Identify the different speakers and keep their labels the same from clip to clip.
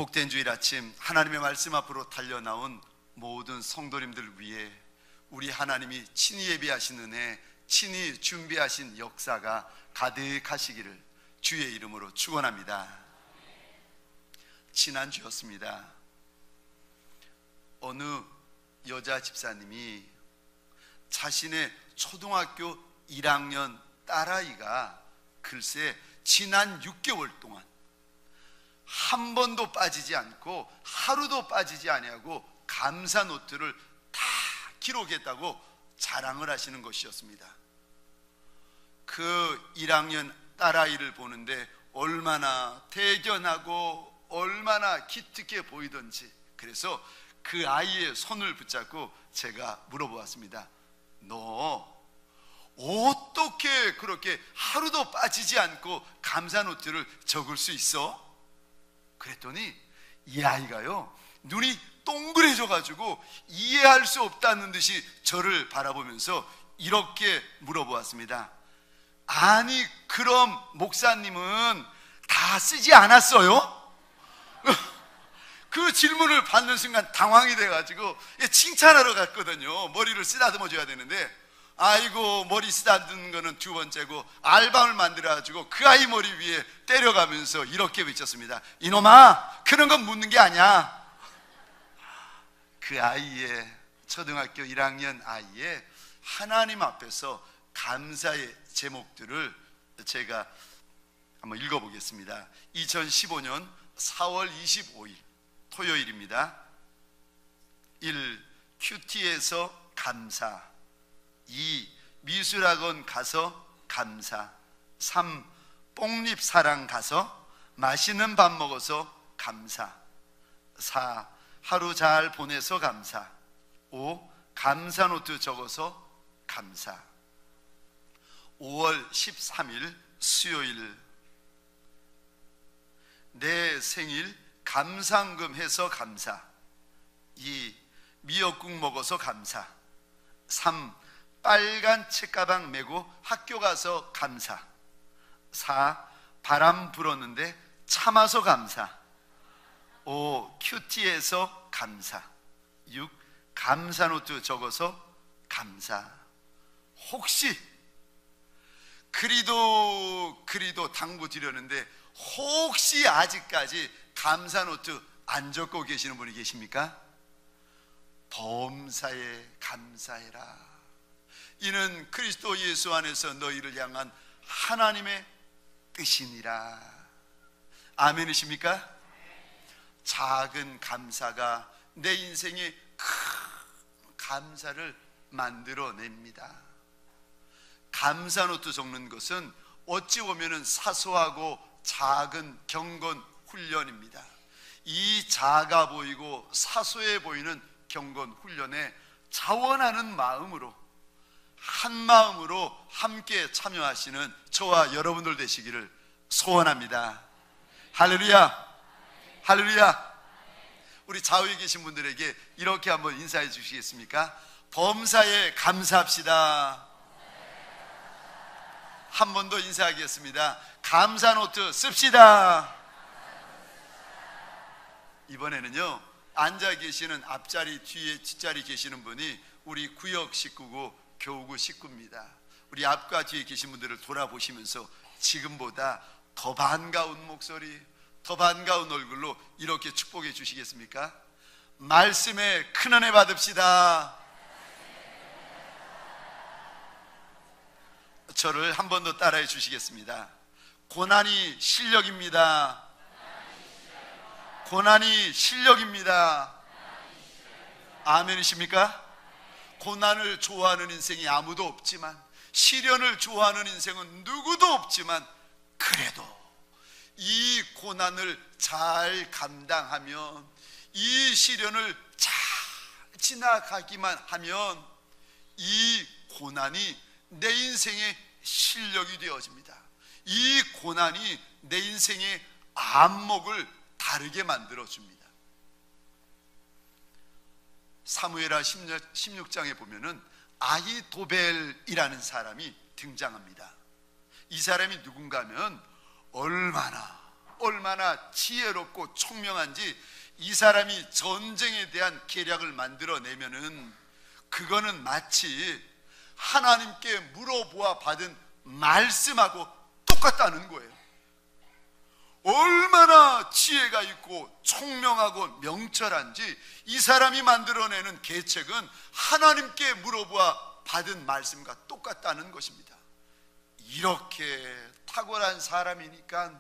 Speaker 1: 복된 주일 아침 하나님의 말씀 앞으로 달려나온 모든 성도님들 위해 우리 하나님이 친히 예비하신 은혜, 친히 준비하신 역사가 가득하시기를 주의 이름으로 축원합니다. 지난주였습니다. 어느 여자 집사님이 자신의 초등학교 1학년 딸아이가 글쎄 지난 6개월 동안 한 번도 빠지지 않고 하루도 빠지지 아니하고 감사 노트를 다 기록했다고 자랑을 하시는 것이었습니다. 그 1학년 딸아이를 보는데 얼마나 대견하고 얼마나 기특해 보이던지, 그래서 그 아이의 손을 붙잡고 제가 물어보았습니다. 너 어떻게 그렇게 하루도 빠지지 않고 감사 노트를 적을 수 있어? 그랬더니 이 아이가요, 눈이 동그래져 가지고 이해할 수 없다는 듯이 저를 바라보면서 이렇게 물어보았습니다. 아니 그럼 목사님은 다 쓰지 않았어요? 그 질문을 받는 순간 당황이 돼가지고 칭찬하러 갔거든요. 머리를 쓰다듬어 줘야 되는데, 아이고 머리 쓰다듬는 거는 두 번째고 알밤을 만들어가지고 그 아이 머리 위에 때려가면서 이렇게 외쳤습니다. 이놈아, 그런 건 묻는 게 아니야. 그 아이의 초등학교 1학년 아이의 하나님 앞에서 감사의 제목들을 제가 한번 읽어보겠습니다. 2015년 4월 25일 토요일입니다. 1. 큐티에서 감사. 2. 미술학원 가서 감사. 3. 뽕잎사랑 가서 맛있는 밥 먹어서 감사. 4. 하루 잘 보내서 감사. 5. 감사노트 적어서 감사. 5월 13일 수요일, 내 생일 감상금 해서 감사. 2. 미역국 먹어서 감사. 3. 빨간 책가방 메고 학교 가서 감사. 4. 바람 불었는데 참아서 감사. 5. 큐티에서 감사. 6. 감사노트 적어서 감사. 혹시 그리도 당부 드렸는데 혹시 아직까지 감사노트 안 적고 계시는 분이 계십니까? 범사에 감사해라. 이는 그리스도 예수 안에서 너희를 향한 하나님의 뜻이니라. 아멘이십니까? 작은 감사가 내 인생에 큰 감사를 만들어냅니다. 감사노트 적는 것은 어찌 보면 사소하고 작은 경건 훈련입니다. 이 작아 보이고 사소해 보이는 경건 훈련에 자원하는 마음으로, 한 마음으로 함께 참여하시는 저와 여러분들 되시기를 소원합니다. 할렐루야, 할렐루야. 우리 좌우에 계신 분들에게 이렇게 한번 인사해 주시겠습니까? 범사에 감사합시다. 한 번 더 인사하겠습니다. 감사노트 씁시다. 이번에는요, 앉아 계시는 앞자리 뒤에 뒷자리 계시는 분이 우리 구역 식구고 교우구 식구입니다. 우리 앞과 뒤에 계신 분들을 돌아보시면서 지금보다 더 반가운 목소리, 더 반가운 얼굴로 이렇게 축복해 주시겠습니까? 말씀에 큰 은혜 받읍시다. 저를 한 번 더 따라해 주시겠습니다. 고난이 실력입니다. 고난이 실력입니다. 아멘이십니까? 고난을 좋아하는 인생이 아무도 없지만, 시련을 좋아하는 인생은 누구도 없지만, 그래도 이 고난을 잘 감당하면, 이 시련을 잘 지나가기만 하면 이 고난이 내 인생의 실력이 되어집니다. 이 고난이 내 인생의 안목을 다르게 만들어줍니다. 사무엘하 16장에 보면은 아히도벨이라는 사람이 등장합니다. 이 사람이 누군가 하면 얼마나 얼마나 지혜롭고 총명한지 이 사람이 전쟁에 대한 계략을 만들어내면은 그거는 마치 하나님께 물어보아 받은 말씀하고 똑같다는 거예요. 얼마나 지혜가 있고 총명하고 명철한지 이 사람이 만들어내는 계책은 하나님께 물어보아 받은 말씀과 똑같다는 것입니다. 이렇게 탁월한 사람이니까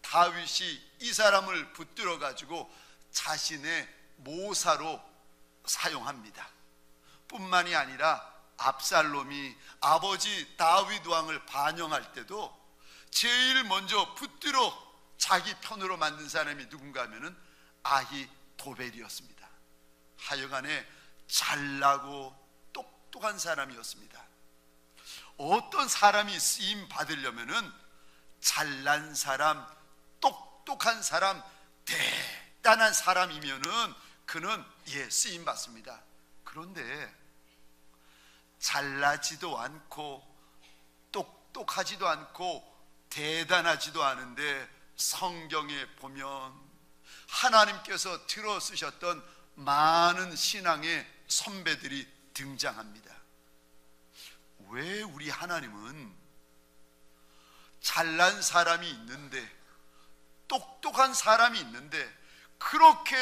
Speaker 1: 다윗이 이 사람을 붙들어 가지고 자신의 모사로 사용합니다. 뿐만이 아니라 압살롬이 아버지 다윗 왕을 반영할 때도 제일 먼저 붙들어 자기 편으로 만든 사람이 누군가 하면은 아히도벨이었습니다. 하여간에 잘나고 똑똑한 사람이었습니다. 어떤 사람이 쓰임 받으려면은 잘난 사람, 똑똑한 사람, 대단한 사람이면은 그는 쓰임 받습니다. 그런데 잘나지도 않고 똑똑하지도 않고 대단하지도 않은데 성경에 보면 하나님께서 들어 쓰셨던 많은 신앙의 선배들이 등장합니다. 왜 우리 하나님은 잘난 사람이 있는데 똑똑한 사람이 있는데 그렇게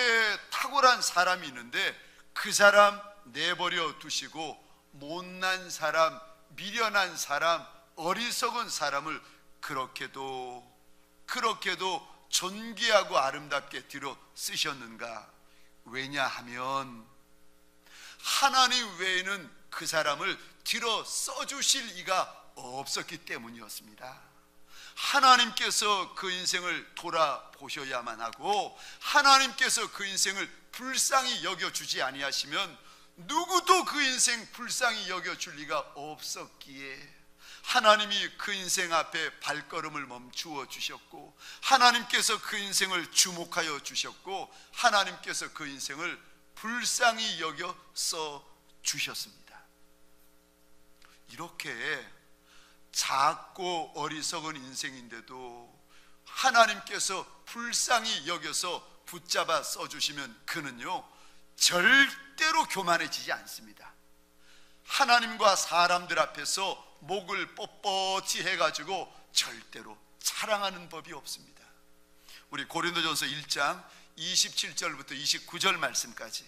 Speaker 1: 탁월한 사람이 있는데 그 사람 내버려 두시고 못난 사람, 미련한 사람, 어리석은 사람을 그렇게도 존귀하고 아름답게 들어 쓰셨는가? 왜냐하면 하나님 외에는 그 사람을 들어 써주실 이가 없었기 때문이었습니다. 하나님께서 그 인생을 돌아보셔야만 하고 하나님께서 그 인생을 불쌍히 여겨주지 아니하시면 누구도 그 인생 불쌍히 여겨줄 리가 없었기에 하나님이 그 인생 앞에 발걸음을 멈추어 주셨고 하나님께서 그 인생을 주목하여 주셨고 하나님께서 그 인생을 불쌍히 여겨 써 주셨습니다. 이렇게 작고 어리석은 인생인데도 하나님께서 불쌍히 여겨서 붙잡아 써주시면 그는요 절대로 교만해지지 않습니다. 하나님과 사람들 앞에서 목을 뻣뻣이 해가지고 절대로 자랑하는 법이 없습니다. 우리 고린도전서 1장 27절부터 29절 말씀까지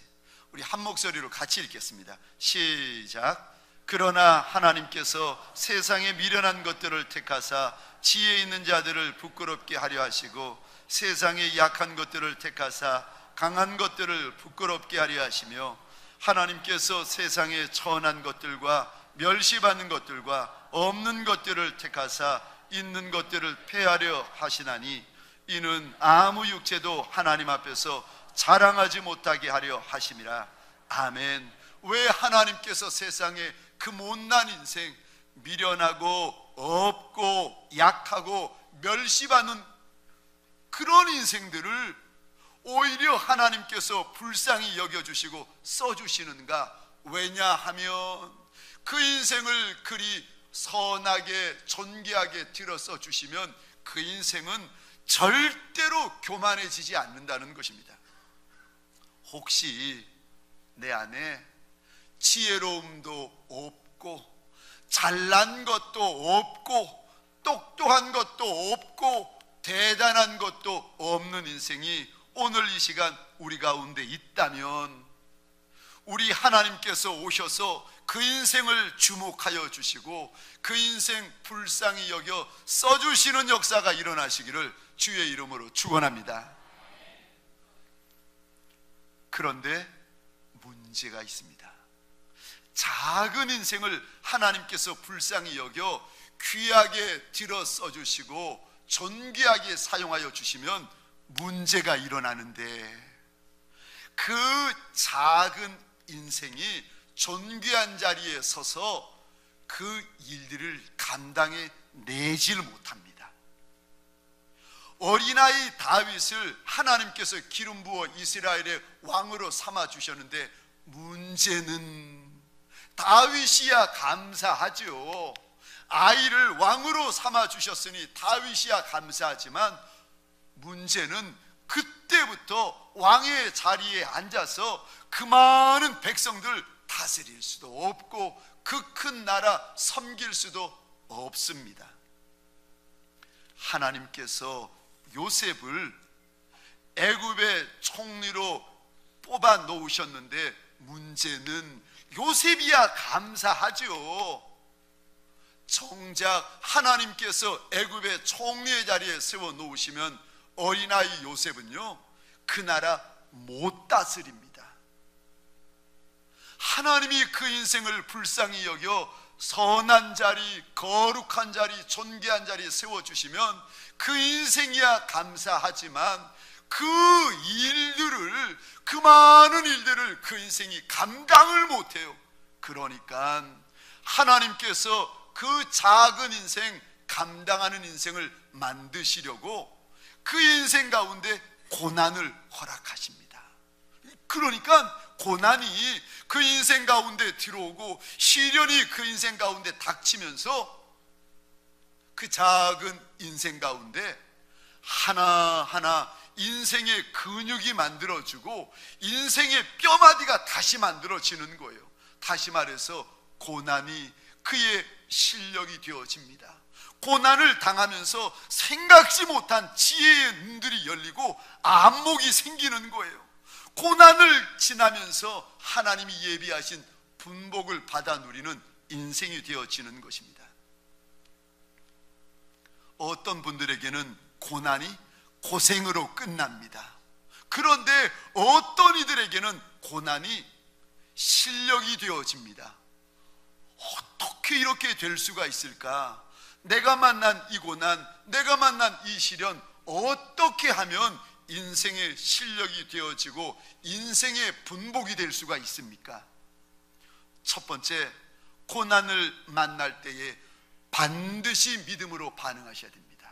Speaker 1: 우리 한 목소리로 같이 읽겠습니다. 시작. 그러나 하나님께서 세상의 미련한 것들을 택하사 지혜 있는 자들을 부끄럽게 하려 하시고 세상의 약한 것들을 택하사 강한 것들을 부끄럽게 하려 하시며 하나님께서 세상의 천한 것들과 멸시받는 것들과 없는 것들을 택하사 있는 것들을 폐하려 하시나니 이는 아무 육체도 하나님 앞에서 자랑하지 못하게 하려 하심이라. 아멘. 왜 하나님께서 세상에 그 못난 인생, 미련하고 없고 약하고 멸시받는 그런 인생들을 오히려 하나님께서 불쌍히 여겨주시고 써주시는가? 왜냐하면 그 인생을 그리 선하게 존귀하게 들어 써주시면 그 인생은 절대로 교만해지지 않는다는 것입니다. 혹시 내 안에 지혜로움도 없고 잘난 것도 없고 똑똑한 것도 없고 대단한 것도 없는 인생이 오늘 이 시간 우리 가운데 있다면 우리 하나님께서 오셔서 그 인생을 주목하여 주시고 그 인생 불쌍히 여겨 써주시는 역사가 일어나시기를 주의 이름으로 축원합니다. 그런데 문제가 있습니다. 작은 인생을 하나님께서 불쌍히 여겨 귀하게 들어 써주시고 존귀하게 사용하여 주시면 문제가 일어나는데 그 작은 인생이 존귀한 자리에 서서 그 일들을 감당해 내질 못합니다. 어린아이 다윗을 하나님께서 기름 부어 이스라엘의 왕으로 삼아 주셨는데 문제는 다윗이야 감사하죠. 아이를 왕으로 삼아 주셨으니 다윗이야 감사하지만 문제는 그때부터 왕의 자리에 앉아서 그 많은 백성들 다스릴 수도 없고 그 큰 나라 섬길 수도 없습니다. 하나님께서 요셉을 애굽의 총리로 뽑아 놓으셨는데 문제는 요셉이야 감사하죠. 정작 하나님께서 애굽의 총리의 자리에 세워 놓으시면 어린아이 요셉은요 그 나라 못 다스립니다. 하나님이 그 인생을 불쌍히 여겨 선한 자리, 거룩한 자리, 존귀한 자리에 세워주시면 그 인생이야 감사하지만 그 일들을, 그 많은 일들을 그 인생이 감당을 못해요. 그러니까 하나님께서 그 작은 인생, 감당하는 인생을 만드시려고 그 인생 가운데 고난을 허락하십니다. 그러니까 고난이 그 인생 가운데 들어오고 시련이 그 인생 가운데 닥치면서 그 작은 인생 가운데 하나하나 인생의 근육이 만들어지고 인생의 뼈마디가 다시 만들어지는 거예요. 다시 말해서 고난이 그의 실력이 되어집니다. 고난을 당하면서 생각지 못한 지혜의 눈들이 열리고 안목이 생기는 거예요. 고난을 지나면서 하나님이 예비하신 분복을 받아 누리는 인생이 되어지는 것입니다. 어떤 분들에게는 고난이 고생으로 끝납니다. 그런데 어떤 이들에게는 고난이 실력이 되어집니다. 어떻게 이렇게 될 수가 있을까? 내가 만난 이 고난, 내가 만난 이 시련, 어떻게 하면 인생의 실력이 되어지고 인생의 분복이 될 수가 있습니까? 첫 번째, 고난을 만날 때에 반드시 믿음으로 반응하셔야 됩니다.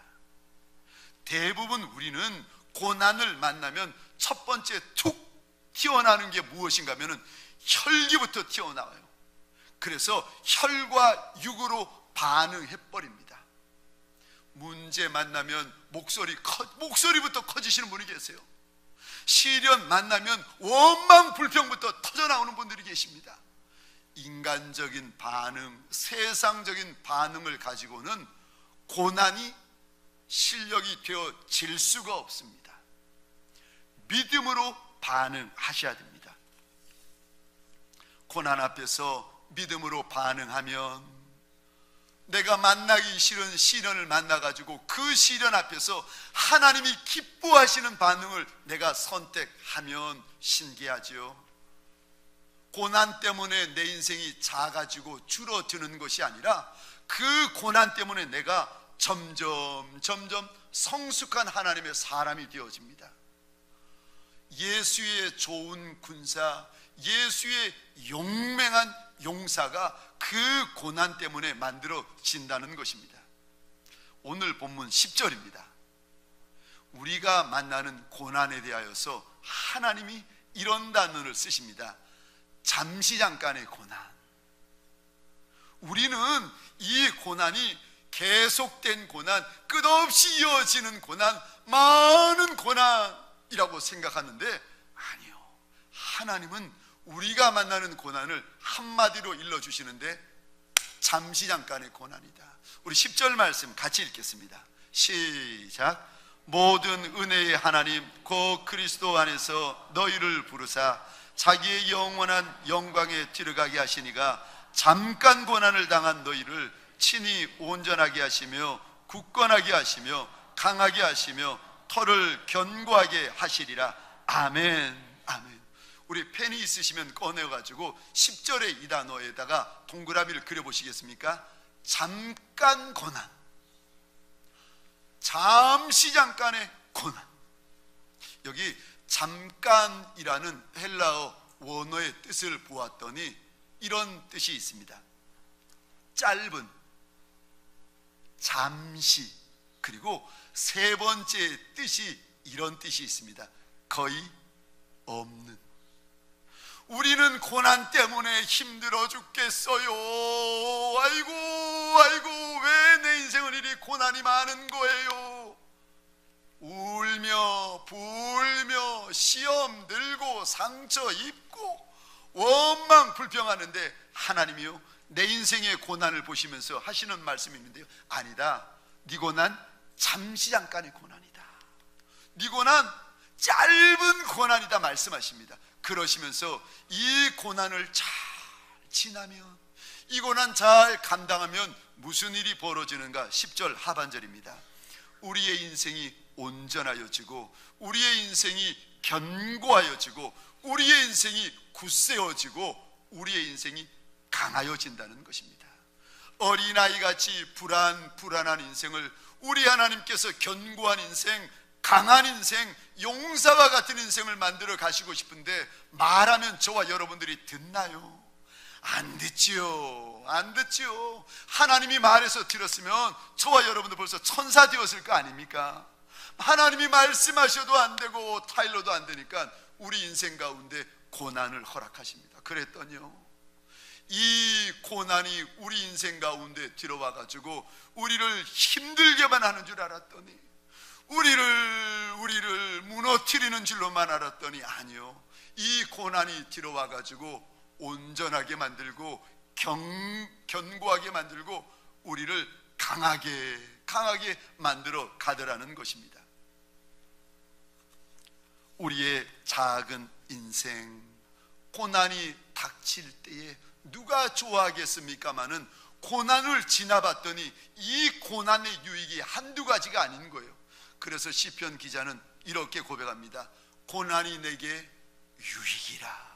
Speaker 1: 대부분 우리는 고난을 만나면 첫 번째 툭 튀어나오는 게 무엇인가 하면 혈기부터 튀어나와요. 그래서 혈과 육으로 반응해버립니다. 문제 만나면 목소리부터 커지시는 분이 계세요. 시련 만나면 원망 불평부터 터져나오는 분들이 계십니다. 인간적인 반응, 세상적인 반응을 가지고는 고난이 실력이 되어질 수가 없습니다. 믿음으로 반응하셔야 됩니다. 고난 앞에서 믿음으로 반응하면 내가 만나기 싫은 시련을 만나가지고 그 시련 앞에서 하나님이 기뻐하시는 반응을 내가 선택하면 신기하죠. 고난 때문에 내 인생이 작아지고 줄어드는 것이 아니라 그 고난 때문에 내가 점점 성숙한 하나님의 사람이 되어집니다. 예수의 좋은 군사, 예수의 용맹한 용사가 그 고난 때문에 만들어진다는 것입니다. 오늘 본문 10절입니다. 우리가 만나는 고난에 대하여서 하나님이 이런 단어를 쓰십니다. 잠시 잠깐의 고난. 우리는 이 고난이 계속된 고난, 끝없이 이어지는 고난, 많은 고난이라고 생각하는데 아니요. 하나님은 우리가 만나는 고난을 한마디로 일러주시는데 잠시 잠깐의 고난이다. 우리 10절 말씀 같이 읽겠습니다. 시작. 모든 은혜의 하나님 곧 그리스도 안에서 너희를 부르사 자기의 영원한 영광에 들어가게 하시니가 잠깐 고난을 당한 너희를 친히 온전하게 하시며 굳건하게 하시며 강하게 하시며 터를 견고하게 하시리라. 아멘. 아멘. 우리 펜이 있으시면 꺼내가지고 10절의 이 단어에다가 동그라미를 그려보시겠습니까? 잠깐 고난, 잠시 잠깐의 고난. 여기 잠깐이라는 헬라어 원어의 뜻을 보았더니 이런 뜻이 있습니다. 짧은, 잠시, 그리고 세 번째 뜻이 이런 뜻이 있습니다. 거의 없는. 우리는 고난 때문에 힘들어 죽겠어요. 아이고 왜 내 인생은 이리 고난이 많은 거예요. 울며 불며 시험 들고 상처 입고 원망 불평하는데 하나님이요 내 인생의 고난을 보시면서 하시는 말씀이 있는데요, 아니다, 네 고난 잠시 잠깐의 고난이다, 네 고난 짧은 고난이다 말씀하십니다. 그러시면서 이 고난을 잘 지나면, 이 고난 잘 감당하면 무슨 일이 벌어지는가? 10절 하반절입니다. 우리의 인생이 온전하여지고 우리의 인생이 견고하여지고 우리의 인생이 굳세어지고 우리의 인생이 강하여진다는 것입니다. 어린아이같이 불안한 인생을 우리 하나님께서 견고한 인생, 강한 인생, 용사와 같은 인생을 만들어 가시고 싶은데 말하면 저와 여러분들이 듣나요? 안 듣지요. 안 듣지요. 하나님이 말해서 들었으면 저와 여러분들 벌써 천사 되었을 거 아닙니까? 하나님이 말씀하셔도 안 되고 타일러도 안 되니까 우리 인생 가운데 고난을 허락하십니다. 그랬더니요, 이 고난이 우리 인생 가운데 들어와 가지고 우리를 힘들게만 하는 줄 알았더니, 우리를 무너뜨리는 줄로만 알았더니 아니요, 이 고난이 들어와 가지고 온전하게 만들고 견고하게 만들고 우리를 강하게 만들어 가더라는 것입니다. 우리의 작은 인생, 고난이 닥칠 때에 누가 좋아하겠습니까마는 고난을 지나봤더니 이 고난의 유익이 한두 가지가 아닌 거예요. 그래서 시편 기자는 이렇게 고백합니다. 고난이 내게 유익이라.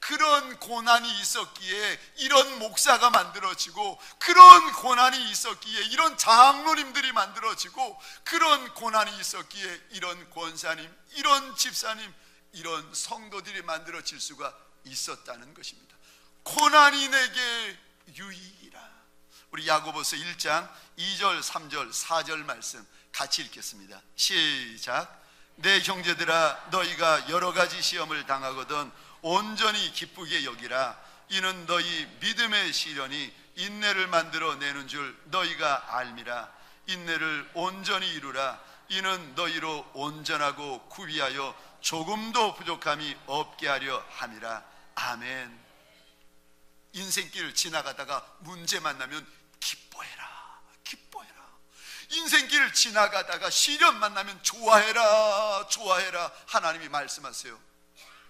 Speaker 1: 그런 고난이 있었기에 이런 목사가 만들어지고, 그런 고난이 있었기에 이런 장로님들이 만들어지고, 그런 고난이 있었기에 이런 권사님, 이런 집사님, 이런 성도들이 만들어질 수가 있었다는 것입니다. 고난이 내게 유익이라. 우리 야고보서 1장 2절, 3절, 4절 말씀 같이 읽겠습니다. 시작. 내 형제들아, 너희가 여러 가지 시험을 당하거든 온전히 기쁘게 여기라. 이는 너희 믿음의 시련이 인내를 만들어 내는 줄 너희가 알미라. 인내를 온전히 이루라. 이는 너희로 온전하고 구비하여 조금도 부족함이 없게 하려 함이라. 아멘. 인생길 지나가다가 문제 만나면 기뻐해라. 인생길 지나가다가 시련 만나면 좋아해라. 하나님이 말씀하세요.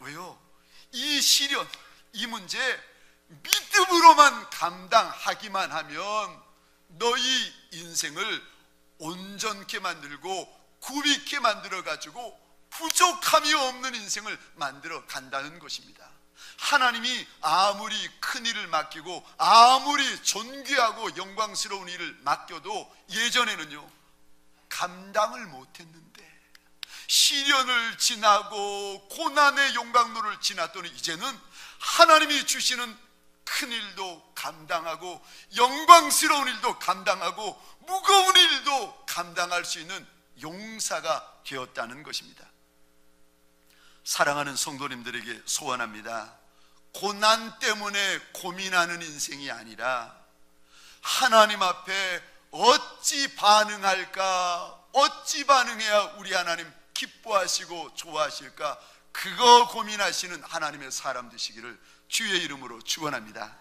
Speaker 1: 왜요? 이 시련, 이 문제 믿음으로만 감당하기만 하면 너희 인생을 온전케 만들고 구비케 만들어 가지고 부족함이 없는 인생을 만들어 간다는 것입니다. 하나님이 아무리 큰 일을 맡기고 아무리 존귀하고 영광스러운 일을 맡겨도 예전에는요, 감당을 못했는데 시련을 지나고 고난의 용광로를 지났더니 이제는 하나님이 주시는 큰 일도 감당하고 영광스러운 일도 감당하고 무거운 일도 감당할 수 있는 용사가 되었다는 것입니다. 사랑하는 성도님들에게 소원합니다. 고난 때문에 고민하는 인생이 아니라 하나님 앞에 어찌 반응할까, 어찌 반응해야 우리 하나님 기뻐하시고 좋아하실까, 그거 고민하시는 하나님의 사람 되시기를 주의 이름으로 축원합니다.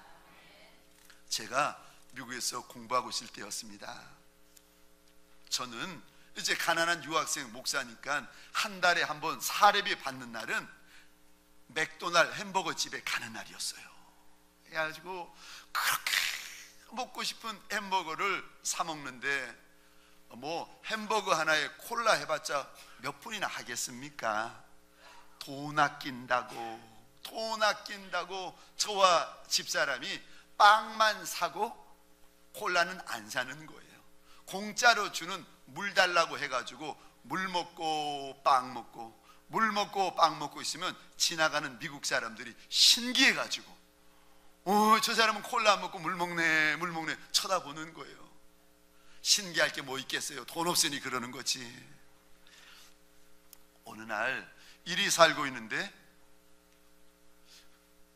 Speaker 1: 제가 미국에서 공부하고 있을 때였습니다. 저는 이제 가난한 유학생 목사니까 한 달에 한 번 사례비 받는 날은 맥도날드 햄버거 집에 가는 날이었어요. 그래가지고 그렇게 먹고 싶은 햄버거를 사 먹는데 뭐 햄버거 하나에 콜라 해봤자 몇 분이나 하겠습니까? 돈 아낀다고 저와 집사람이 빵만 사고 콜라는 안 사는 거예요. 공짜로 주는 물 달라고 해가지고 물 먹고 빵 먹고 물 먹고 빵 먹고 있으면 지나가는 미국 사람들이 신기해가지고 저 사람은 콜라 안 먹고 물 먹네 쳐다보는 거예요. 신기할 게 뭐 있겠어요? 돈 없으니 그러는 거지. 어느 날 일이 살고 있는데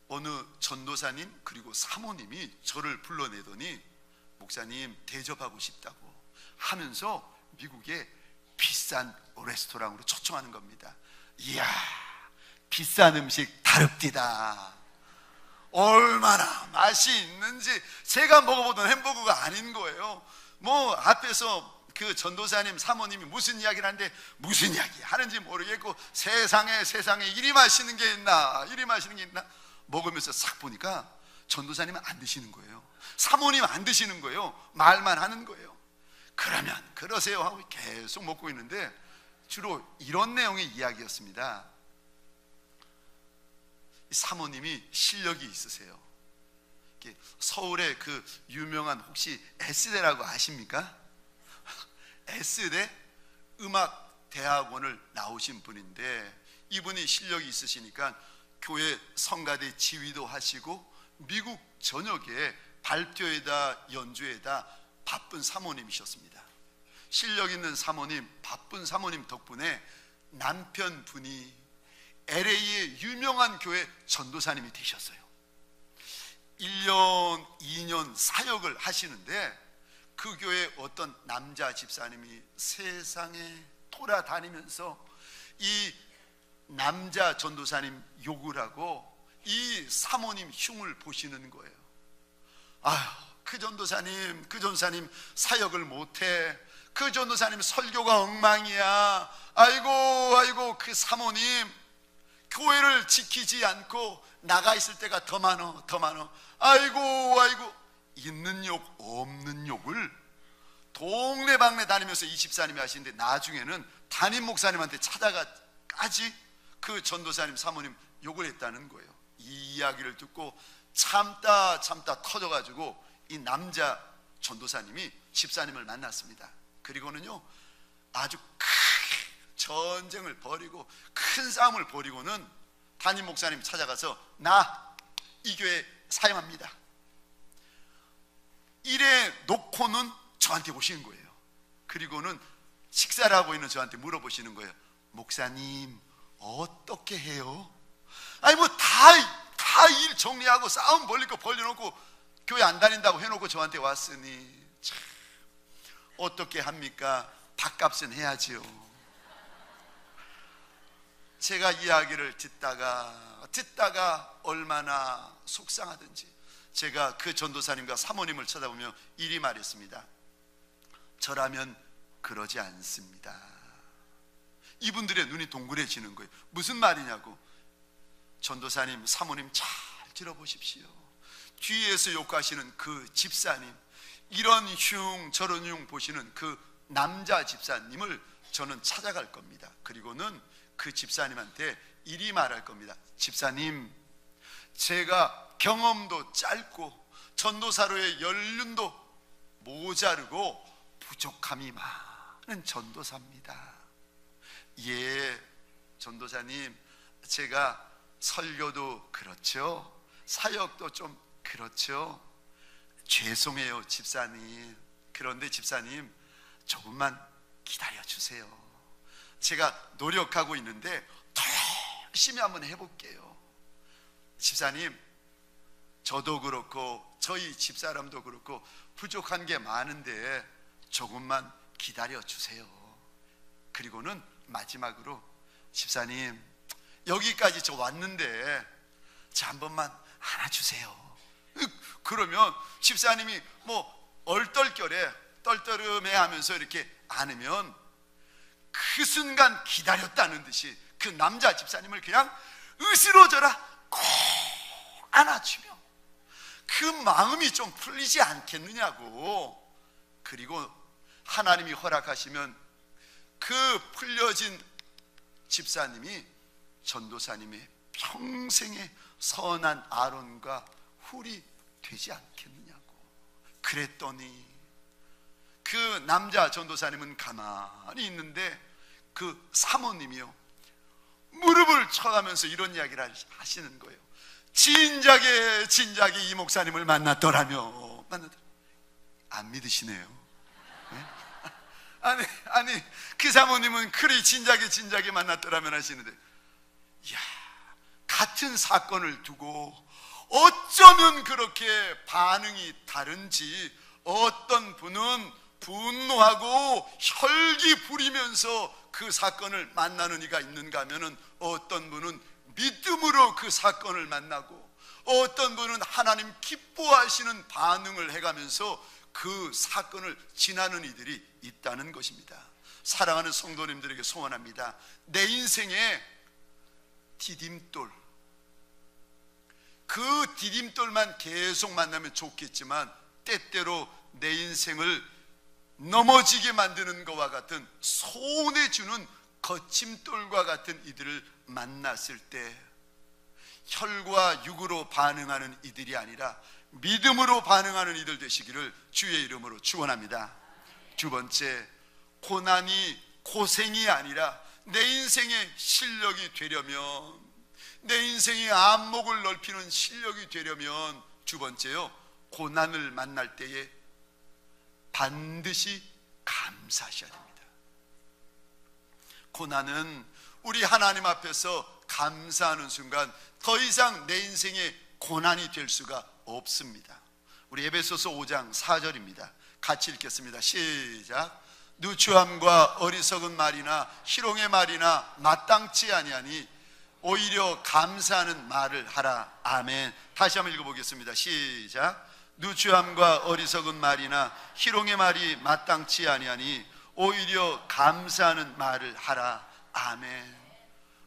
Speaker 1: 어느 전도사님 그리고 사모님이 저를 불러내더니 목사님 대접하고 싶다고 하면서 미국의 비싼 레스토랑으로 초청하는 겁니다. 이야, 비싼 음식 다릅디다. 얼마나 맛이 있는지 제가 먹어보던 햄버거가 아닌 거예요. 뭐 앞에서 그 전도사님 사모님이 무슨 이야기를 하는데 무슨 이야기 하는지 모르겠고, 세상에 이리 맛있는 게 있나, 이리 맛있는 게 있나 먹으면서 싹 보니까 전도사님은 안 드시는 거예요. 사모님 안 드시는 거예요. 말만 하는 거예요. 그러면 그러세요 하고 계속 먹고 있는데 주로 이런 내용의 이야기였습니다. 사모님이 실력이 있으세요. 서울에 그 유명한 혹시 S대라고 아십니까? S대 음악대학원을 나오신 분인데, 이분이 실력이 있으시니까 교회 성가대 지휘도 하시고 미국 전역에 발표회다 연주회다 바쁜 사모님이셨습니다. 실력 있는 사모님, 바쁜 사모님 덕분에 남편분이 LA의 유명한 교회 전도사님이 되셨어요. 1년, 2년 사역을 하시는데 그 교회 어떤 남자 집사님이 세상에 돌아다니면서 이 남자 전도사님 욕을 하고 이 사모님 흉을 보시는 거예요. 아휴, 그 전도사님 사역을 못해. 그 전도사님 설교가 엉망이야. 아이고 그 사모님 교회를 지키지 않고 나가 있을 때가 더 많어. 아이고 있는 욕 없는 욕을 동네방네 다니면서 이 집사님이 하시는데, 나중에는 담임 목사님한테 찾아가까지 그 전도사님 사모님 욕을 했다는 거예요. 이 이야기를 듣고 참다 터져가지고 이 남자 전도사님이 집사님을 만났습니다. 그리고는요 아주 크게 전쟁을 벌이고 큰 싸움을 벌이고는 담임 목사님 찾아가서 나 이 교회 사용합니다 이래 놓고는 저한테 오시는 거예요. 그리고는 식사를 하고 있는 저한테 물어보시는 거예요. 목사님 어떻게 해요? 아니 뭐 다 일 정리하고 싸움 벌릴 거 벌려놓고 교회 안 다닌다고 해놓고 저한테 왔으니 참 어떻게 합니까? 밥값은 해야지요. 제가 이야기를 듣다가 얼마나 속상하든지 제가 그 전도사님과 사모님을 쳐다보며 이리 말했습니다. 저라면 그러지 않습니다. 이분들의 눈이 동그래지는 거예요. 무슨 말이냐고. 전도사님 사모님 잘 들어보십시오. 뒤에서 욕하시는 그 집사님, 이런 흉 저런 흉 보시는 그 남자 집사님을 저는 찾아갈 겁니다. 그리고는 그 집사님한테 이리 말할 겁니다. 집사님, 제가 경험도 짧고 전도사로의 연륜도 모자르고 부족함이 많은 전도사입니다. 예, 전도사님, 제가 설교도 그렇죠, 사역도 좀 그렇죠. 죄송해요 집사님. 그런데 집사님 조금만 기다려주세요. 제가 노력하고 있는데 더 열심히 한번 해볼게요. 집사님, 저도 그렇고 저희 집사람도 그렇고 부족한 게 많은데 조금만 기다려주세요. 그리고는 마지막으로 집사님, 여기까지 저 왔는데 저 한 번만 안아주세요. 그러면 집사님이 뭐 얼떨결에 떨떠름해 하면서 이렇게 안으면 그 순간 기다렸다는 듯이 그 남자 집사님을 그냥 으스러져라 꼭 안아주며 그 마음이 좀 풀리지 않겠느냐고. 그리고 하나님이 허락하시면 그 풀려진 집사님이 전도사님의 평생의 선한 아론과 훌이 되지 않겠느냐고. 그랬더니 그 남자 전도사님은 가만히 있는데 그 사모님이요 무릎을 쳐가면서 이런 이야기를 하시는 거예요. 진작에 이 목사님을 만났더라며. 안 믿으시네요. 네? 아니 그 사모님은 그리 진작에 만났더라면 하시는데, 이야, 같은 사건을 두고 어쩌면 그렇게 반응이 다른지, 어떤 분은 분노하고 혈기 부리면서 그 사건을 만나는 이가 있는가 하면은, 어떤 분은 믿음으로 그 사건을 만나고, 어떤 분은 하나님 기뻐하시는 반응을 해가면서 그 사건을 지나는 이들이 있다는 것입니다. 사랑하는 성도님들에게 소원합니다. 내 인생에 디딤돌, 그 디딤돌만 계속 만나면 좋겠지만, 때때로 내 인생을 넘어지게 만드는 것과 같은, 손해주는 거침돌과 같은 이들을 만났을 때 혈과 육으로 반응하는 이들이 아니라 믿음으로 반응하는 이들 되시기를 주의 이름으로 축원합니다. 두 번째, 고난이 고생이 아니라 내 인생의 실력이 되려면, 내 인생의 안목을 넓히는 실력이 되려면, 두 번째요, 고난을 만날 때에 반드시 감사하셔야 됩니다. 고난은 우리 하나님 앞에서 감사하는 순간 더 이상 내 인생에 고난이 될 수가 없습니다. 우리 에베소서 5장 4절입니다. 같이 읽겠습니다. 시작. 누추함과 어리석은 말이나 희롱의 말이나 마땅치 아니하니 오히려 감사하는 말을 하라. 아멘. 다시 한번 읽어보겠습니다. 시작. 누추함과 어리석은 말이나 희롱의 말이 마땅치 아니하니 오히려 감사하는 말을 하라. 아멘.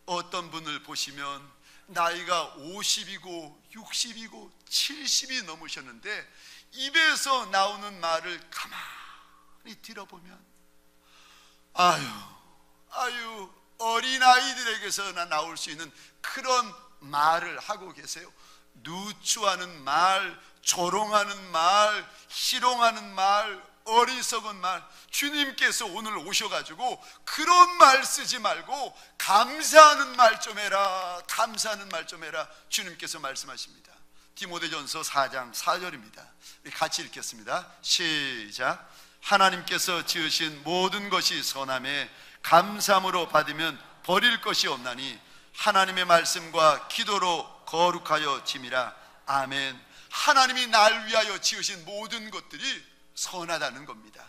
Speaker 1: 어떤 분을 보시면 나이가 50이고 60이고 70이 넘으셨는데 입에서 나오는 말을 가만히 들어보면 아유 어린아이들에게서나 나올 수 있는 그런 말을 하고 계세요. 누추하는 말, 조롱하는 말, 희롱하는 말, 어리석은 말. 주님께서 오늘 오셔가지고 그런 말 쓰지 말고 감사하는 말 좀 해라, 감사하는 말 좀 해라, 주님께서 말씀하십니다. 디모데전서 4장 4절입니다 같이 읽겠습니다. 시작. 하나님께서 지으신 모든 것이 선함에 감사함으로 받으면 버릴 것이 없나니 하나님의 말씀과 기도로 거룩하여 짐이라. 아멘. 하나님이 날 위하여 지으신 모든 것들이 선하다는 겁니다.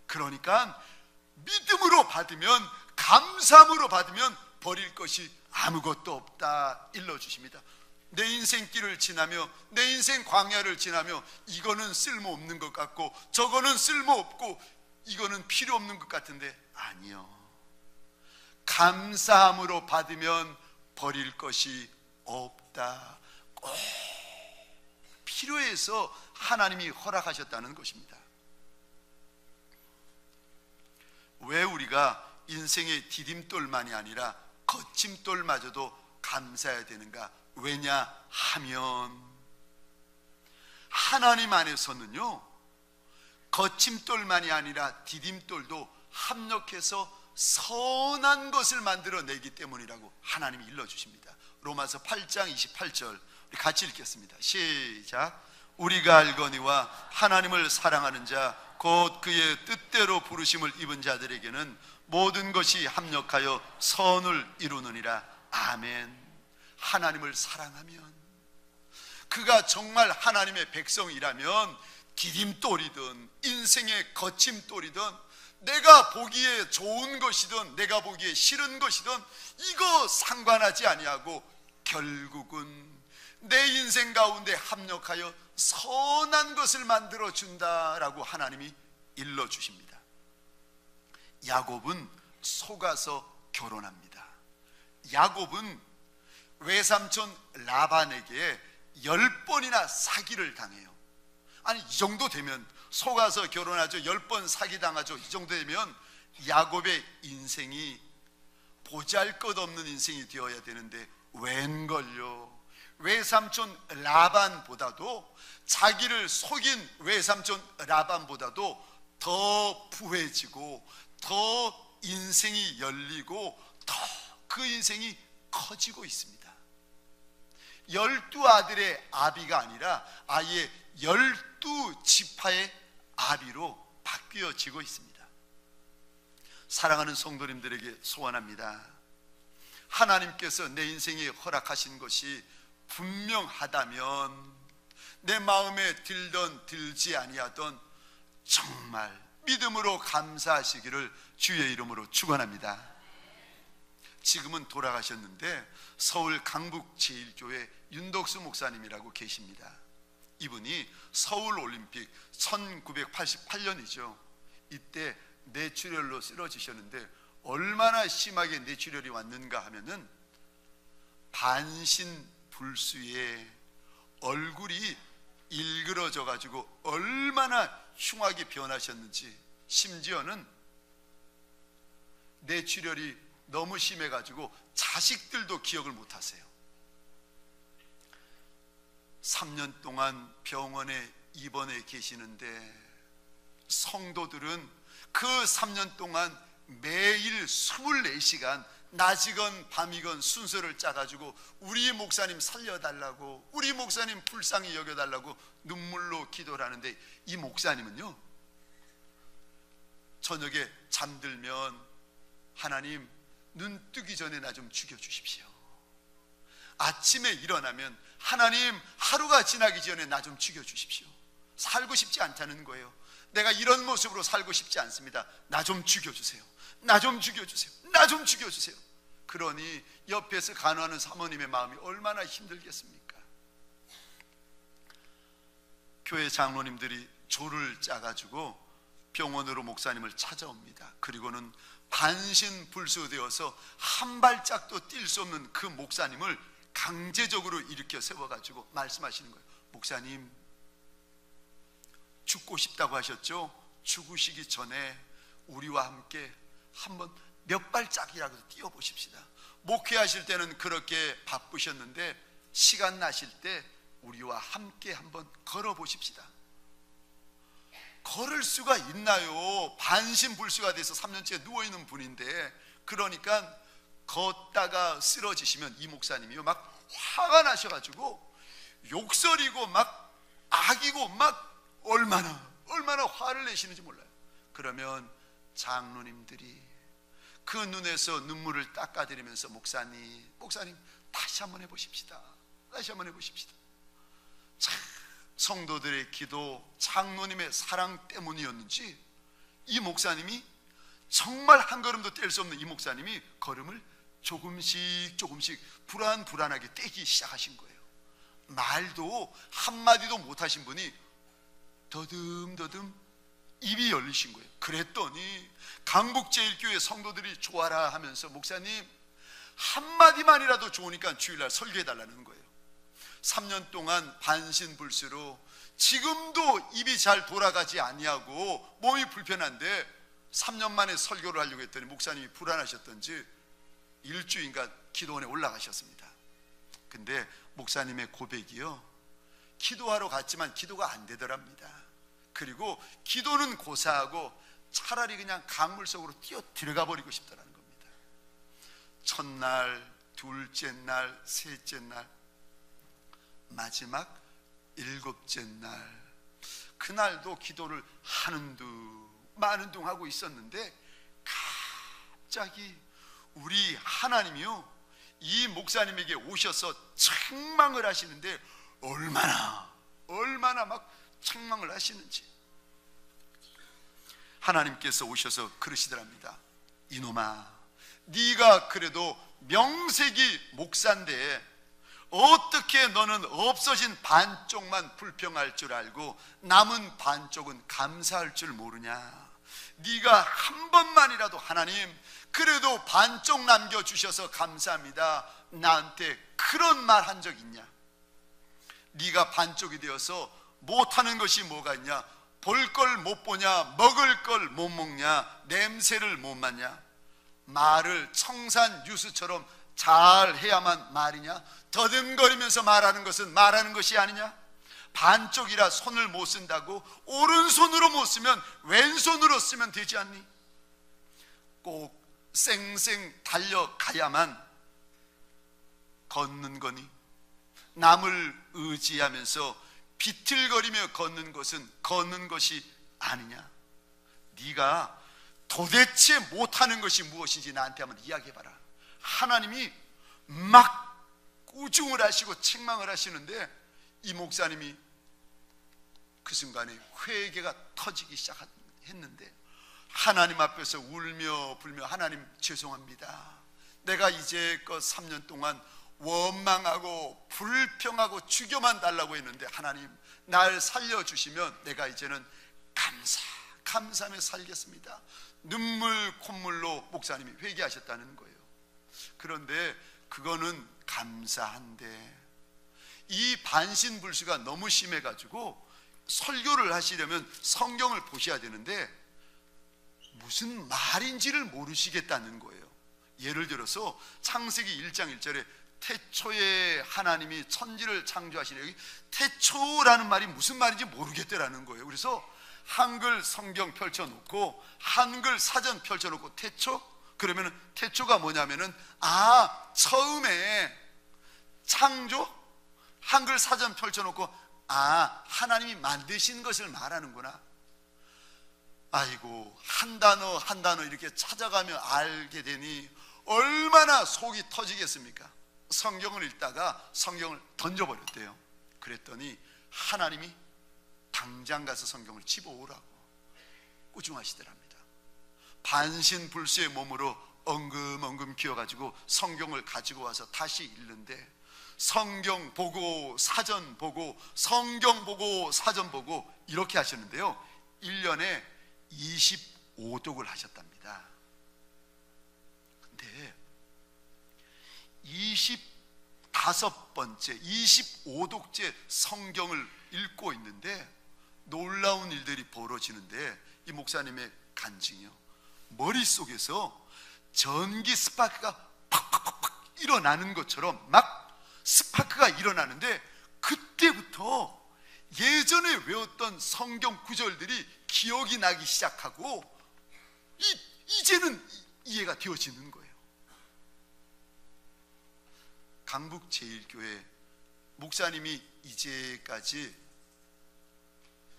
Speaker 1: 그러니까 믿음으로 받으면, 감사함으로 받으면 버릴 것이 아무것도 없다 일러주십니다. 내 인생길을 지나며, 내 인생 광야를 지나며 이거는 쓸모없는 것 같고 저거는 쓸모없고 이거는 필요 없는 것 같은데, 아니요, 감사함으로 받으면 버릴 것이 없다. 꼭 필요해서 하나님이 허락하셨다는 것입니다. 왜 우리가 인생의 디딤돌만이 아니라 거침돌마저도 감사해야 되는가? 왜냐하면 하나님 안에서는요, 거침돌만이 아니라 디딤돌도 합력해서 선한 것을 만들어내기 때문이라고 하나님이 일러주십니다. 로마서 8장 28절 우리 같이 읽겠습니다. 시작. 우리가 알거니와 하나님을 사랑하는 자 곧 그의 뜻대로 부르심을 입은 자들에게는 모든 것이 합력하여 선을 이루느니라. 아멘. 하나님을 사랑하면, 그가 정말 하나님의 백성이라면 디딤돌이든 인생의 거침돌이든 내가 보기에 좋은 것이든 내가 보기에 싫은 것이든 이거 상관하지 아니하고 결국은 내 인생 가운데 합력하여 선한 것을 만들어 준다라고 하나님이 일러주십니다. 야곱은 속아서 결혼합니다. 야곱은 외삼촌 라반에게 10번이나 사기를 당해요. 아니, 이 정도 되면 속아서 결혼하죠. 10번 사기당하죠. 이 정도 되면 야곱의 인생이 보잘것없는 인생이 되어야 되는데 웬걸요, 외삼촌 라반보다도, 자기를 속인 외삼촌 라반보다도 더 부해지고 더 인생이 열리고 더 그 인생이 커지고 있습니다. 12아들의 아비가 아니라 아예 12지파의 아비로 바뀌어지고 있습니다. 사랑하는 성도님들에게 소원합니다. 하나님께서 내 인생에 허락하신 것이 분명하다면, 내 마음에 들던 들지 아니하던 정말 믿음으로 감사하시기를 주의 이름으로 축원합니다. 지금은 돌아가셨는데 서울 강북-제1교회 윤덕수 목사님이라고 계십니다. 이분이 서울올림픽 1988년이죠. 이때 뇌출혈로 쓰러지셨는데 얼마나 심하게 뇌출혈이 왔는가 하면은 반신불수에 얼굴이 일그러져 가지고 얼마나 흉하게 변하셨는지, 심지어는 뇌출혈이 너무 심해 가지고 자식들도 기억을 못 하세요. 3년 동안 병원에 입원해 계시는데 성도들은 그 3년 동안 매일 24시간 낮이건 밤이건 순서를 짜가지고 우리 목사님 살려달라고, 우리 목사님 불쌍히 여겨달라고 눈물로 기도를 하는데, 이 목사님은요, 저녁에 잠들면 하나님 눈 뜨기 전에 나 좀 죽여주십시오. 아침에 일어나면 하나님 하루가 지나기 전에 나 좀 죽여주십시오. 살고 싶지 않다는 거예요. 내가 이런 모습으로 살고 싶지 않습니다. 나 좀 죽여주세요. 나 좀 죽여주세요. 나 좀 죽여주세요. 그러니 옆에서 간호하는 사모님의 마음이 얼마나 힘들겠습니까? 교회 장로님들이 조를 짜가지고 병원으로 목사님을 찾아옵니다. 그리고는 반신불수되어서 한 발짝도 뛸 수 없는 그 목사님을 강제적으로 일으켜 세워가지고 말씀하시는 거예요. 목사님, 죽고 싶다고 하셨죠? 죽으시기 전에 우리와 함께 한번 몇 발짝이라도 뛰어보십시다. 목회하실 때는 그렇게 바쁘셨는데 시간 나실 때 우리와 함께 한번 걸어보십시다. 걸을 수가 있나요? 반신불수가 돼서 3년째 누워있는 분인데. 그러니까 걷다가 쓰러지시면 이 목사님이요, 막 화가 나셔가지고 욕설이고 막 악이고 막 얼마나 화를 내시는지 몰라요. 그러면 장로님들이 그 눈에서 눈물을 닦아드리면서 목사님 다시 한번 해보십시다. 다시 한번 해보십시다. 참, 성도들의 기도, 장로님의 사랑 때문이었는지 이 목사님이 정말 한 걸음도 뗄 수 없는 이 목사님이 걸음을 조금씩 불안하게 떼기 시작하신 거예요. 말도 한마디도 못하신 분이 더듬더듬 입이 열리신 거예요. 그랬더니 강북-제1교회 성도들이 좋아라 하면서 목사님 한마디만이라도 좋으니까 주일날 설교해달라는 거예요. 3년 동안 반신불수로 지금도 입이 잘 돌아가지 아니하고 몸이 불편한데 3년 만에 설교를 하려고 했더니 목사님이 불안하셨던지 일주일간 기도원에 올라가셨습니다. 근데 목사님의 고백이요, 기도하러 갔지만 기도가 안 되더랍니다. 그리고 기도는 고사하고 차라리 그냥 강물 속으로 뛰어 들어가 버리고 싶다는 겁니다. 첫날, 둘째 날, 셋째 날, 마지막 7째 날, 그날도 기도를 하는 둥 마는 둥 하고 있었는데 갑자기 우리 하나님이요, 이 목사님에게 오셔서 책망을 하시는데 얼마나 막 책망을 하시는지. 하나님께서 오셔서 그러시더랍니다. 이놈아, 네가 그래도 명색이 목사인데 어떻게 너는 없어진 반쪽만 불평할 줄 알고 남은 반쪽은 감사할 줄 모르냐? 네가 한 번만이라도 하나님 그래도 반쪽 남겨주셔서 감사합니다, 나한테 그런 말 한 적 있냐? 네가 반쪽이 되어서 못하는 것이 뭐가 있냐? 볼 걸 못 보냐? 먹을 걸 못 먹냐? 냄새를 못 맡냐? 말을 청산 유수처럼 잘 해야만 말이냐? 더듬거리면서 말하는 것은 말하는 것이 아니냐? 반쪽이라 손을 못 쓴다고 오른손으로 못 쓰면 왼손으로 쓰면 되지 않니? 꼭 쌩쌩 달려가야만 걷는 거니? 남을 의지하면서 비틀거리며 걷는 것은 걷는 것이 아니냐? 네가 도대체 못하는 것이 무엇인지 나한테 한번 이야기해봐라. 하나님이 막 꾸중을 하시고 책망을 하시는데 이 목사님이 그 순간에 회개가 터지기 시작했습니다. 했는데 하나님 앞에서 울며 불며 하나님 죄송합니다. 내가 이제껏 3년 동안 원망하고 불평하고 죽여만 달라고 했는데 하나님 날 살려주시면 내가 이제는 감사하며 살겠습니다. 눈물 콧물로 목사님이 회개하셨다는 거예요. 그런데 그거는 감사한데 이 반신불수가 너무 심해가지고 설교를 하시려면 성경을 보셔야 되는데 무슨 말인지를 모르시겠다는 거예요. 예를 들어서 창세기 1장 1절에 태초에 하나님이 천지를 창조하시니, 여기 태초라는 말이 무슨 말인지 모르겠더라는 거예요. 그래서 한글 성경 펼쳐놓고 한글 사전 펼쳐놓고 태초? 그러면 태초가 뭐냐면은 처음에 창조? 한글 사전 펼쳐놓고 하나님이 만드신 것을 말하는구나. 아이고, 한 단어 한 단어 이렇게 찾아가며 알게 되니 얼마나 속이 터지겠습니까? 성경을 읽다가 성경을 던져버렸대요. 그랬더니 하나님이 당장 가서 성경을 집어오라고 꾸중하시더랍니다. 반신불수의 몸으로 엉금엉금 기어가지고 성경을 가지고 와서 다시 읽는데, 성경 보고 사전 보고 성경 보고 사전 보고 이렇게 하셨는데요, 1년에 25독을 하셨답니다. 근데 25번째 25독째 성경을 읽고 있는데 놀라운 일들이 벌어지는데, 이 목사님의 간증이요, 머릿속에서 전기 스파크가 팍팍팍팍 일어나는 것처럼 막 스파크가 일어나는데, 그때부터 예전에 외웠던 성경 구절들이 기억이 나기 시작하고 이제는 이해가 되어지는 거예요. 강북제일교회 목사님이 이제까지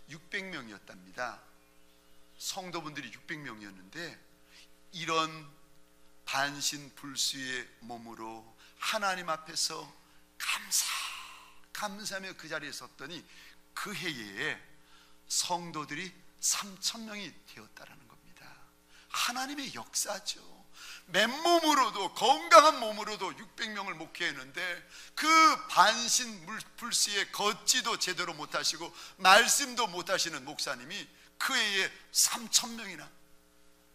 Speaker 1: 600명이었답니다. 성도분들이 600명이었는데 이런 반신불수의 몸으로 하나님 앞에서 감사하며 그 자리에 섰더니 그 해에 성도들이 3,000명이 되었다라는 겁니다. 하나님의 역사죠. 맨몸으로도, 건강한 몸으로도 600명을 목회했는데 그 반신불수의 걷지도 제대로 못하시고 말씀도 못하시는 목사님이 그 해에 3,000명이나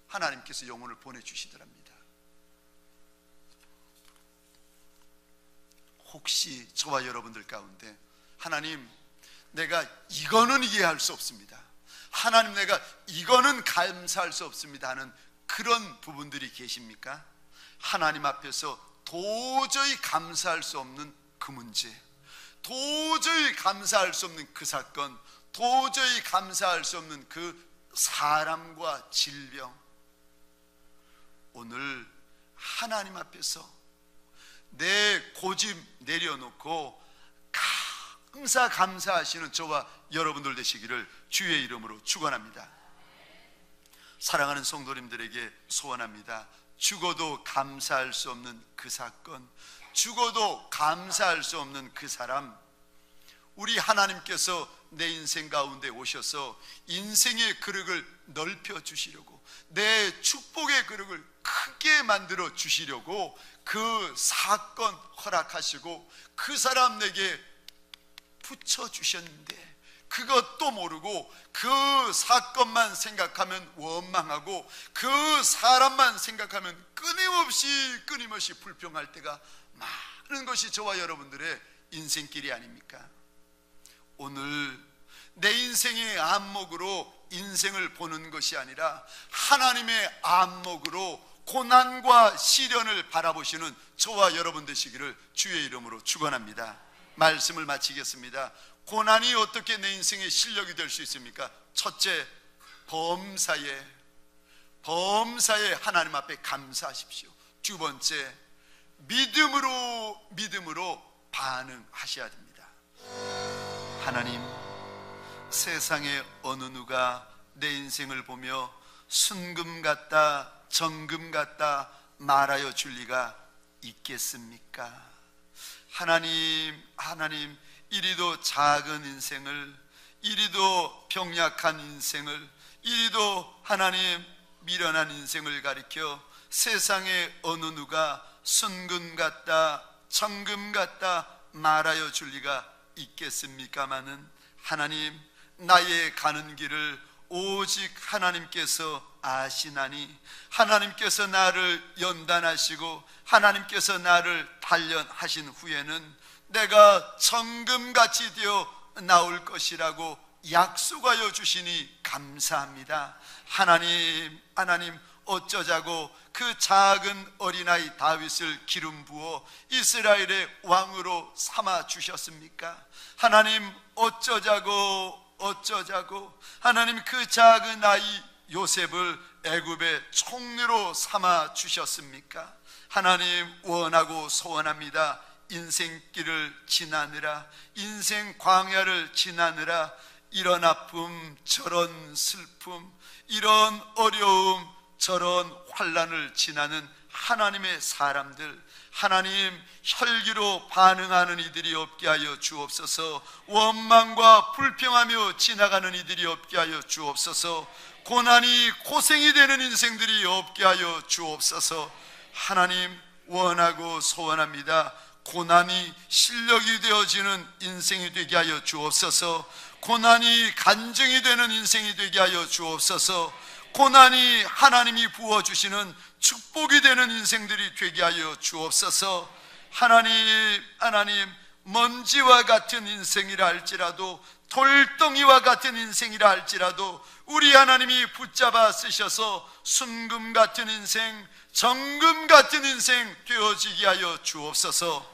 Speaker 1: 하나님께서 영혼을 보내주시더랍니다. 혹시 저와 여러분들 가운데 하나님, 내가 이거는 이해할 수 없습니다, 하나님 내가 이거는 감사할 수 없습니다 하는 그런 부분들이 계십니까? 하나님 앞에서 도저히 감사할 수 없는 그 문제, 도저히 감사할 수 없는 그 사건, 도저히 감사할 수 없는 그 사람과 질병, 오늘 하나님 앞에서 내 고집 내려놓고 감사하시는 저와 여러분들 되시기를 주의 이름으로 축원합니다. 사랑하는 성도님들에게 소원합니다. 죽어도 감사할 수 없는 그 사건, 죽어도 감사할 수 없는 그 사람, 우리 하나님께서 내 인생 가운데 오셔서 인생의 그릇을 넓혀 주시려고, 내 축복의 그릇을 크게 만들어 주시려고 그 사건 허락하시고 그 사람 내게 붙여주셨는데, 그것도 모르고 그 사건만 생각하면 원망하고 그 사람만 생각하면 끊임없이 불평할 때가 많은 것이 저와 여러분들의 인생길이 아닙니까? 오늘 내 인생의 안목으로 인생을 보는 것이 아니라 하나님의 안목으로 고난과 시련을 바라보시는 저와 여러분 되시기를 주의 이름으로 축원합니다. 말씀을 마치겠습니다. 고난이 어떻게 내 인생의 실력이 될 수 있습니까? 첫째, 범사에 하나님 앞에 감사하십시오. 두 번째, 믿음으로 반응하셔야 됩니다. 하나님, 세상의 어느 누가 내 인생을 보며 순금 같다, 정금 같다 말하여 줄 리가 있겠습니까? 하나님, 이리도 작은 인생을, 이리도 병약한 인생을, 이리도 하나님 미련한 인생을 가리켜 세상의 어느 누가 순금 같다 정금 같다 말하여 줄 리가 있겠습니까마는 하나님, 나의 가는 길을 오직 하나님께서 아시나니 하나님께서 나를 연단하시고 하나님께서 나를 단련하신 후에는 내가 정금같이 되어 나올 것이라고 약속하여 주시니 감사합니다. 하나님 어쩌자고 그 작은 어린아이 다윗을 기름 부어 이스라엘의 왕으로 삼아 주셨습니까? 하나님 어쩌자고 하나님 그 작은 아이 요셉을 애굽의 총리로 삼아 주셨습니까? 하나님 원하고 소원합니다. 인생길을 지나느라, 인생 광야를 지나느라 이런 아픔 저런 슬픔, 이런 어려움 저런 환난을 지나는 하나님의 사람들, 하나님 혈기로 반응하는 이들이 없게 하여 주옵소서. 원망과 불평하며 지나가는 이들이 없게 하여 주옵소서. 고난이 고생이 되는 인생들이 없게 하여 주옵소서. 하나님 원하고 소원합니다. 고난이 실력이 되어지는 인생이 되게 하여 주옵소서. 고난이 간증이 되는 인생이 되게 하여 주옵소서. 고난이 하나님이 부어주시는 축복이 되는 인생들이 되게 하여 주옵소서. 하나님 먼지와 같은 인생이라 할지라도, 돌덩이와 같은 인생이라 할지라도 우리 하나님이 붙잡아 쓰셔서 순금 같은 인생, 정금 같은 인생 되어지게 하여 주옵소서.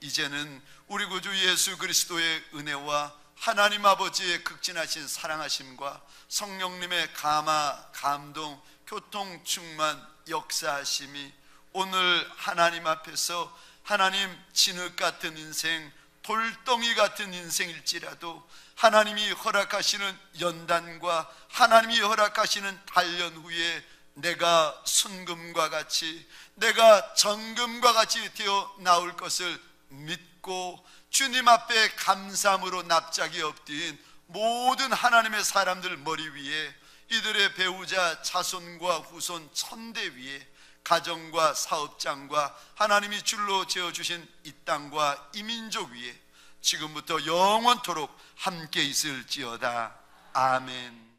Speaker 1: 이제는 우리 구주 예수 그리스도의 은혜와 하나님 아버지의 극진하신 사랑하심과 성령님의 감화, 감동, 교통, 충만, 역사하심이 오늘 하나님 앞에서 하나님 진흙 같은 인생, 돌덩이 같은 인생일지라도 하나님이 허락하시는 연단과 하나님이 허락하시는 단련 후에 내가 순금과 같이, 내가 정금과 같이 되어 나올 것을 믿고 주님 앞에 감사함으로 납작이 엎드린 모든 하나님의 사람들 머리 위에, 이들의 배우자 자손과 후손 천대 위에, 가정과 사업장과 하나님이 줄로 지어주신 이 땅과 이 민족 위에 지금부터 영원토록 함께 있을지어다. 아멘.